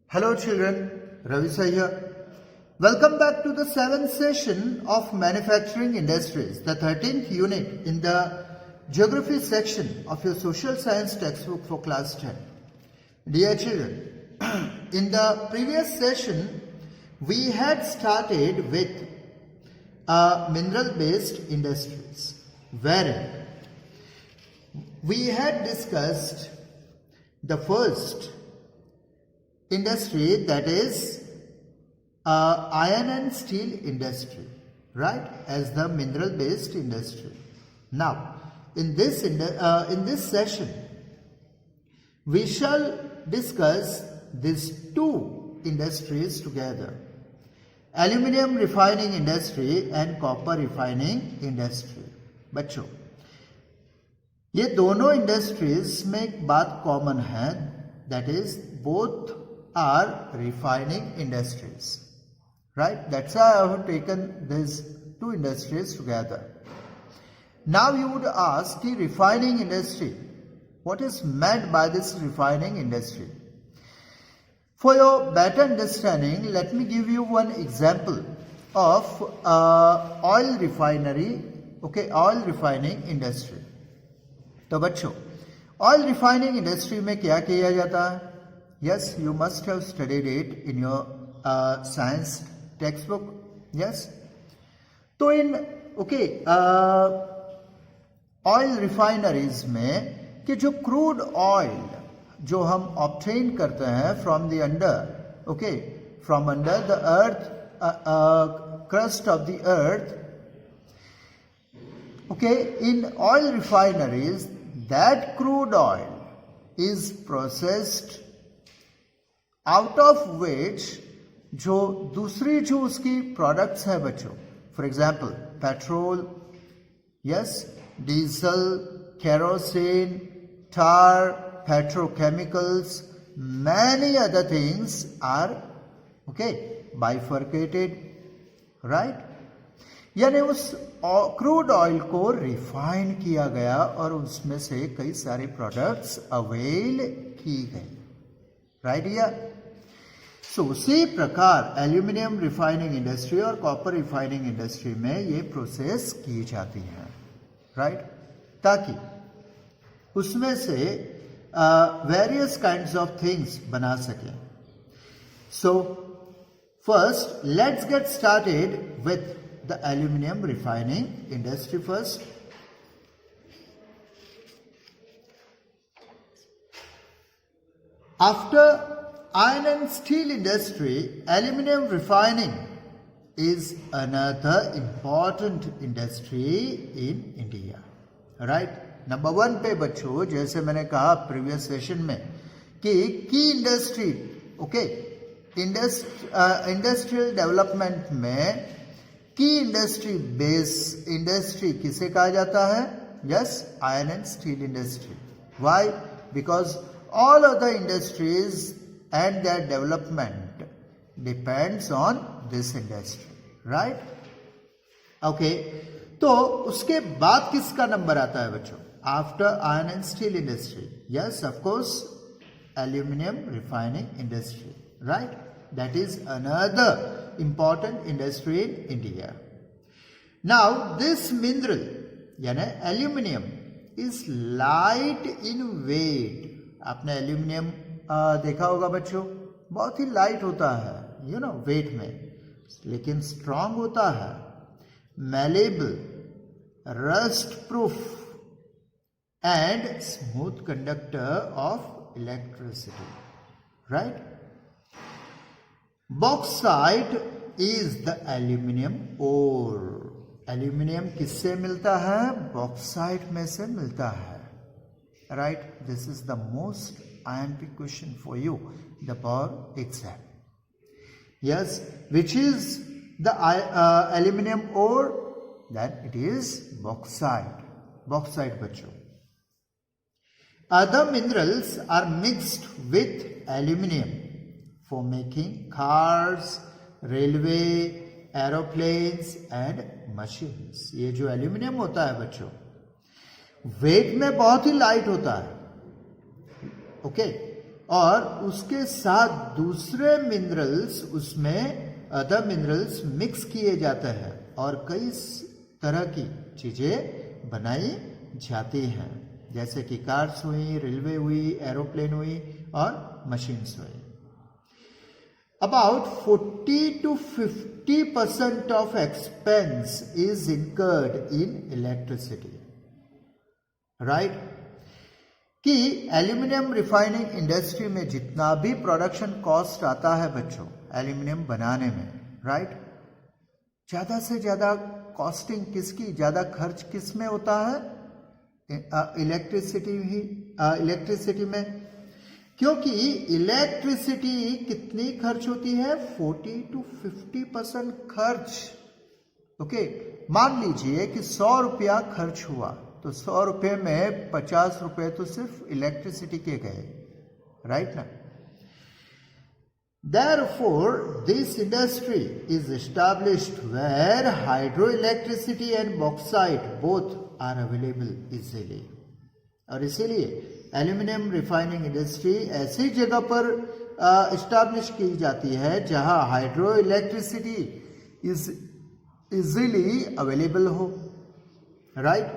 Hello children, Ravi Sai here. Welcome back to the 7th session of Manufacturing Industries, the 13th unit in the Geography section of your Social Science textbook for class 10. Dear children, in the previous session, we had started with mineral-based industries, wherein we had discussed the first industry, that is iron and steel industry, right, as the mineral based industry. Now in this session we shall discuss these two industries together, aluminium refining industry and copper refining industry. बच्चों, ये दोनों industries में एक बात common है, that is both are refining industries, right? That's why I have taken these two industries together. Now you would ask the refining industry, what is meant by this refining industry? For your better understanding, let me give you one example of oil refinery, okay, oil refining industry. तो बच्चों, oil refining industry में क्या किया जाता है? Yes, you must have studied it in your science text book. Yes, तो in oil refineries में कि जो क्रूड ऑयल जो हम ऑब्टेन करते हैं from the under, okay, from under the earth, crust of the earth, okay, in oil refineries, that crude oil is processed, out of which जो दूसरी जो उसकी प्रोडक्ट्स है बच्चों, for example petrol, yes, diesel, kerosene, tar, petrochemicals, many other things are bifurcated, right? यानी उस crude oil को refine किया गया और उसमें से कई सारे प्रोडक्ट्स अवेल की गई, राइट? या सो उसी प्रकार एल्यूमिनियम रिफाइनिंग इंडस्ट्री और कॉपर रिफाइनिंग इंडस्ट्री में ये प्रोसेस की जाती है, राइट, ताकि उसमें से वेरियस काइंड्स ऑफ थिंग्स बना सकें. So first let's get started with the aluminium refining industry first. After iron and steel industry, aluminium refining is another important industry in India, right? Number 1 पे बच्चों, जैसे मैंने कहा प्रीवियस सेशन में कि की इंडस्ट्री, ओके, इंडस्ट्रियल डेवलपमेंट में की इंडस्ट्री बेस इंडस्ट्री किसे कहा जाता है? Yes, iron and steel industry. Why? Because all other industries and their development depends on this industry, right? Okay, तो उसके बाद किसका नंबर आता है बच्चों? After iron and steel industry, yes, of course, aluminium refining industry, right? That is another important industry in India. Now this mineral, यानी aluminium, is light in weight. आपने aluminium देखा होगा बच्चों, बहुत ही लाइट होता है, यू नो, वेट में, लेकिन स्ट्रांग होता है, malleable, rust proof and smooth conductor of electricity, right? Bauxite is the aluminium ore. Aluminium किससे मिलता है? बॉक्साइट में से मिलता है, right? This is the most IMP question for you the power exam. Yes, which is the aluminium ore? Then it is bauxite. Bauxite बच्चों. Other minerals are mixed with aluminium for making cars, railway, aeroplanes and machines. ये जो aluminium होता है बच्चों, wait में बहुत ही light होता है, ओके, और उसके साथ दूसरे मिनरल्स उसमें अदर मिनरल्स मिक्स किए जाते हैं और कई तरह की चीजें बनाई जाती हैं, जैसे कि कार्स हुई, रेलवे हुई, एरोप्लेन हुई और मशीन्स हुई। About 40 to 50% of expense is incurred in electricity, right? कि एल्यूमिनियम रिफाइनिंग इंडस्ट्री में जितना भी प्रोडक्शन कॉस्ट आता है बच्चों एल्यूमिनियम बनाने में, राइट, ज्यादा से ज्यादा कॉस्टिंग किसकी, ज्यादा खर्च किस में होता है? इलेक्ट्रिसिटी में। क्योंकि इलेक्ट्रिसिटी कितनी खर्च होती है? 40 to 50% खर्च। ओके, मान लीजिए कि 100 रुपया खर्च हुआ तो 100 रुपये में 50 रुपये तो सिर्फ इलेक्ट्रिसिटी के गए, राइट ना? Therefore, this industry is established where hydroelectricity and bauxite both are available easily. और इसीलिए एल्यूमिनियम रिफाइनिंग इंडस्ट्री ऐसी जगह पर इस्टेब्लिश की जाती है जहां hydro electricity is easily available हो, राइट।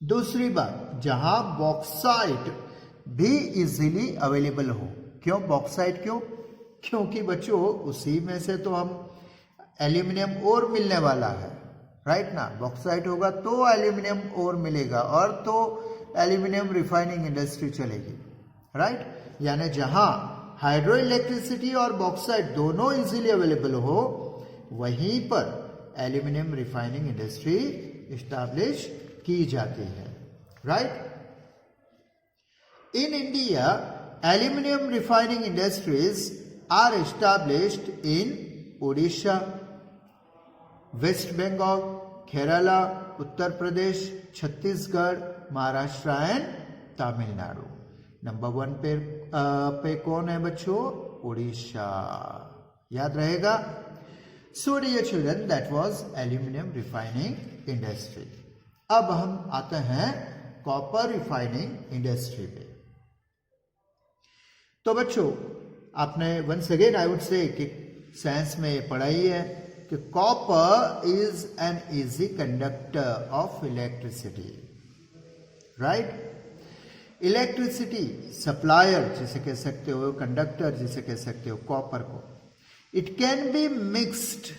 दूसरी बात, जहां बॉक्साइट भी इजीली अवेलेबल हो। क्यों बॉक्साइट? क्योंकि बच्चों उसी में से तो हम एल्यूमिनियम ओर मिलने वाला है, राइट ना। बॉक्साइट होगा तो एल्यूमिनियम ओर मिलेगा और तो एल्यूमिनियम रिफाइनिंग इंडस्ट्री चलेगी, राइट। यानी जहां हाइड्रो इलेक्ट्रिसिटी और बॉक्साइट दोनों इजीली अवेलेबल हो वहीं पर एल्यूमिनियम रिफाइनिंग इंडस्ट्री इस्टेब्लिश की जाती है, right. In India aluminium refining industries are established in Odisha, West Bengal, Kerala, Uttar Pradesh, Chhattisgarh, Maharashtra and Tamil Nadu. Number 1 पे कौन है बच्चों? उड़ीसा, याद रहेगा। So dear children, that was aluminium refining industry. अब हम आते हैं कॉपर रिफाइनिंग इंडस्ट्री पे। तो बच्चों आपने once again I would say कि साइंस में पढ़ाई है कि copper is an easy conductor of electricity, right. Electricity supplier जिसे कह सकते हो, कंडक्टर जिसे कह सकते हो कॉपर को। It can be mixed,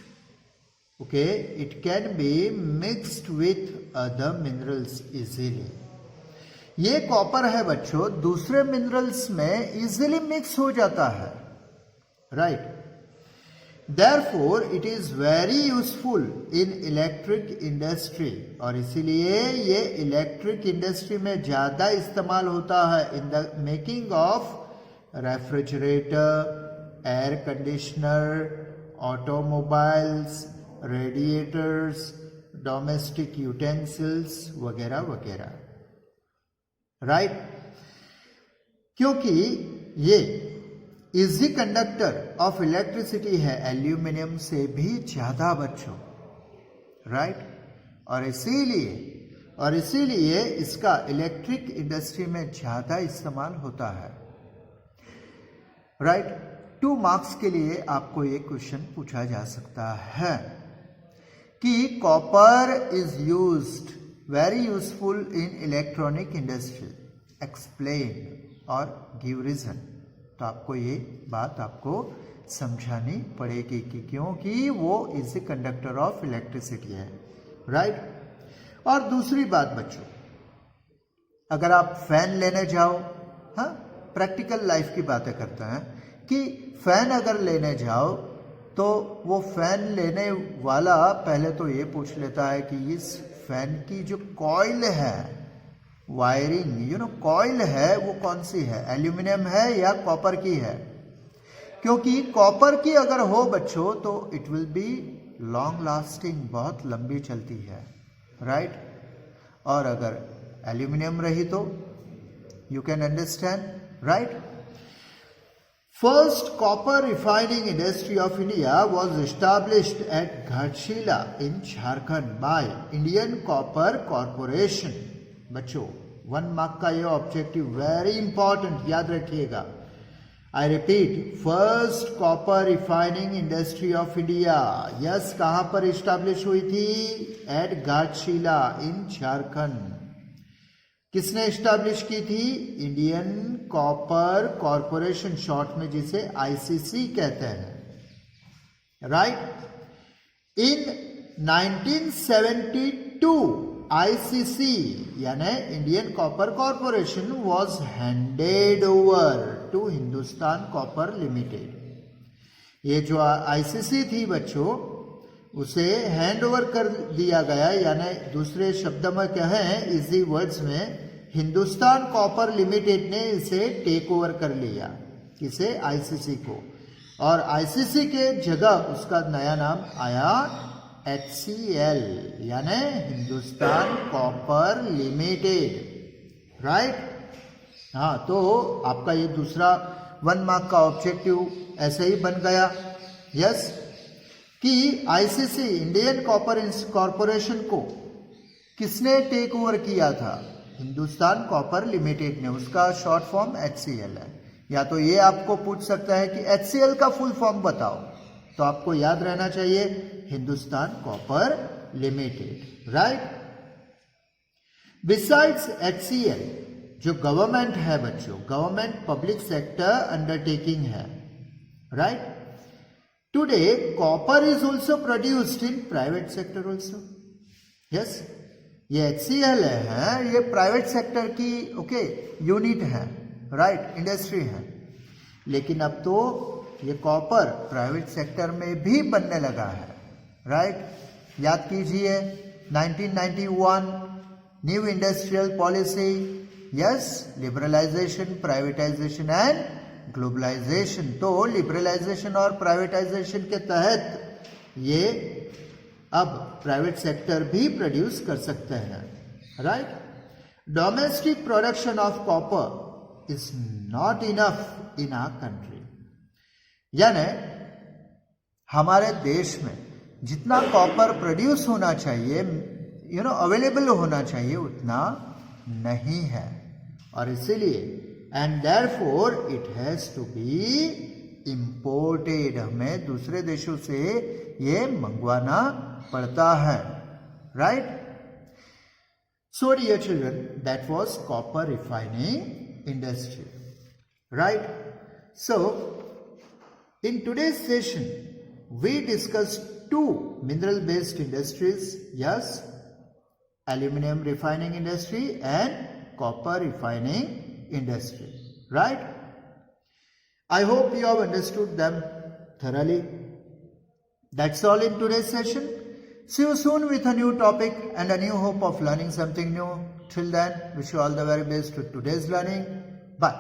okay, it can be mixed with other minerals easily. ये कॉपर है बच्चों, दूसरे मिनरल्स में इजीली मिक्स हो जाता है, right. Therefore, it is very useful in electric industry, और इसीलिए ये इलेक्ट्रिक इंडस्ट्री में ज्यादा इस्तेमाल होता है in the making of refrigerator, air conditioner, automobiles, radiators, domestic utensils वगैरह वगैरह, राइट। क्योंकि ये इजी कंडक्टर ऑफ इलेक्ट्रिसिटी है एल्यूमिनियम से भी ज्यादा बच्चों, राइट। और इसीलिए इसका इलेक्ट्रिक इंडस्ट्री में ज्यादा इस्तेमाल होता है, राइट। 2 मार्क्स के लिए आपको एक क्वेश्चन पूछा जा सकता है कि copper is used very useful in electronic industry, explain और गिव रीजन। तो आपको ये बात आपको समझानी पड़ेगी कि क्योंकि वो इजी कंडक्टर ऑफ इलेक्ट्रिसिटी है, राइट। और दूसरी बात बच्चों, अगर आप फैन लेने जाओ, हाँ प्रैक्टिकल लाइफ की बातें करते हैं कि फैन अगर लेने जाओ तो वो फैन लेने वाला पहले तो ये पूछ लेता है कि इस फैन की जो कॉइल है, वायरिंग कॉइल है, वो कौन सी है, एल्यूमिनियम है या कॉपर की है। क्योंकि कॉपर की अगर हो बच्चों तो it will be long lasting, बहुत लंबी चलती है, राइट। और अगर एल्यूमिनियम रही तो you can understand, right. First copper refining industry of India was established eight Ghatshila in Jharkhand by Indian copper corporation. बच्चों 1 मार्क का ये ऑब्जेक्टिव वेरी इंपॉर्टेंट, याद रखिएगा. I repeat, first copper refining industry of India. Yes, कहां पर establish हुई थी? Eight Ghatshila इन झारखंड. किसने इस्टेब्लिश की थी? इंडियन कॉपर कॉरपोरेशन, शॉर्ट में जिसे आईसीसी कहते हैं. राइट. इन 1972 आईसीसी यानी Indian copper corporation was handed over to Hindustan copper limited. ये जो आईसीसी थी बच्चों, उसे हैंड ओवर कर दिया गया, यानी दूसरे शब्द में कहें इजी वर्ड्स में, हिंदुस्तान कॉपर लिमिटेड ने इसे टेक ओवर कर लिया. किसे? आईसीसी को. और आईसीसी के जगह उसका नया नाम आया HCL यानी हिंदुस्तान कॉपर लिमिटेड. राइट. हाँ, तो आपका ये दूसरा 1 मार्क का ऑब्जेक्टिव ऐसे ही बन गया. यस, कि आईसीसी इंडियन कॉपर कॉरपोरेशन को किसने टेक ओवर किया था? हिंदुस्तान कॉपर लिमिटेड ने. उसका शॉर्ट फॉर्म HCL है. या तो ये आपको पूछ सकता है कि HCL का फुल फॉर्म बताओ, तो आपको याद रहना चाहिए Hindustan copper limited. Right. Besides HCL, जो गवर्नमेंट है बच्चों, गवर्नमेंट पब्लिक सेक्टर अंडरटेकिंग है. Right. Today copper is also produced in private sector also. Yes, ये HCL है, ये प्राइवेट सेक्टर की यूनिट है. राइट. इंडस्ट्री है. लेकिन अब तो ये कॉपर प्राइवेट सेक्टर में भी बनने लगा है. राइट. याद कीजिए 1991 new industrial policy. Yes, liberalisation, privatisation and globalisation. तो लिबरलाइजेशन और प्राइवेटाइजेशन के तहत ये अब प्राइवेट सेक्टर भी प्रोड्यूस कर सकते हैं. Right. Domestic production of copper is not enough in our country. यानी हमारे देश में जितना कॉपर प्रोड्यूस होना चाहिए, अवेलेबल होना चाहिए, उतना नहीं है. और इसीलिए and therefore it has to be imported. हमें दूसरे देशों से ये मंगवाना पड़ता है. Right. So dear children, that was copper refining industry. Right. So in today's session we discussed 2 mineral based industries. Yes, aluminum refining industry and copper refining industry. Right. I hope you have understood them thoroughly. That's all in today's session. See you soon with a new topic and a new hope of learning something new. Till then, wish you all the very best to today's learning. Bye.